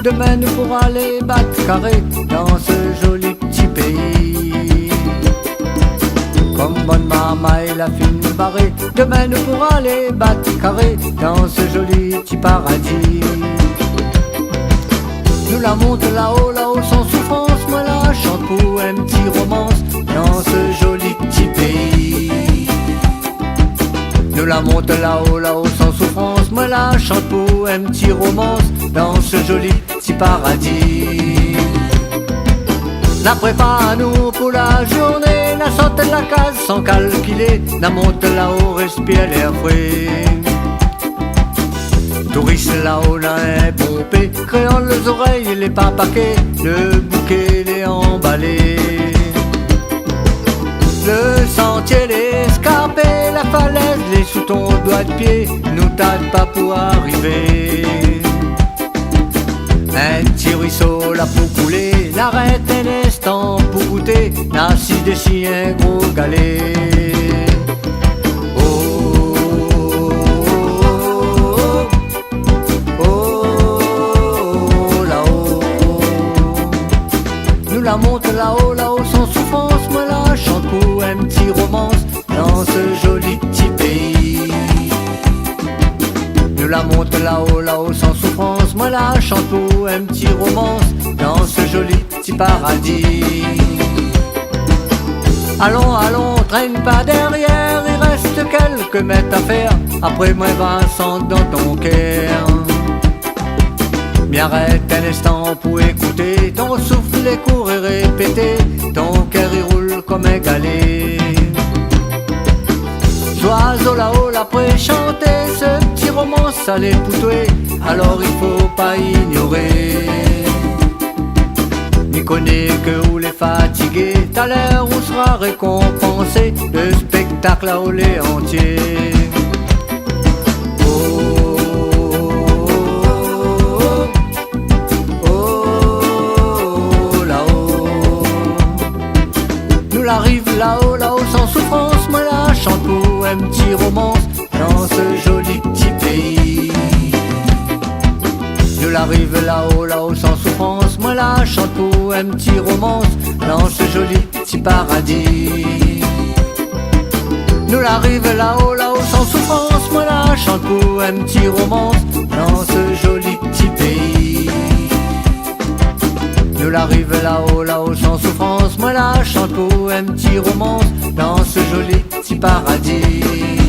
Demain nous pourra aller battre carré dans ce joli petit pays. Comme bonne maman et la fine barrée, demain nous pourra aller battre carré dans ce joli petit paradis. Nous la monte là-haut, là-haut sans souffrance, moi la chante pour un petit romance dans ce joli petit pays. Nous la monte là-haut, là-haut sans souffrance, moi la chante pour un petit romance dans ce joli petit paradis. La prépare nous pour la journée, la sorte de la case sans calculer, la monte là-haut, respire l'air frais. Touriste là-haut, là un pompé, créant les oreilles et les pas paquets, le bouquet les emballé. Le sentier, l'escarpé, la falaise, les sous ton doigt de pied, nous t'aide pas pour arriver. Un petit ruisseau là pour couler, l'arrête un instant pour goûter, l'assis des chiens gros galets. La monte là-haut, là-haut sans souffrance, moi la chante pour un petit romance dans ce joli petit pays. Nous la monte là-haut, là-haut sans souffrance, moi la chante pour un petit romance dans ce joli petit paradis. Allons, allons, traîne pas derrière, il reste quelques mètres à faire, après moi Vincent dans ton cœur. Mais arrête un instant pour écouter ton souffle et court et répéter, ton cœur il roule comme un galet. L'oiseau là-haut l'après chanter, ce petit roman ça les poutouer, alors il faut pas ignorer. N'y connaît que où les fatigués, t'as l'air où sera récompensé, le spectacle là-haut les entiers. Nous arrive là-haut, là-haut sans souffrance, moi la chante pour un petit romance dans ce joli petit pays. Nous l'arrive là-haut, là-haut sans souffrance, moi la chante pour un petit romance dans ce joli petit paradis. Nous l'arrive là-haut, là-haut sans souffrance, moi la chante pour un petit romance dans ce joli petit pays. Nous l'arrive là-haut, là-haut sans souffrance, moi la chante pour un petit romance dans ce joli petit paradis.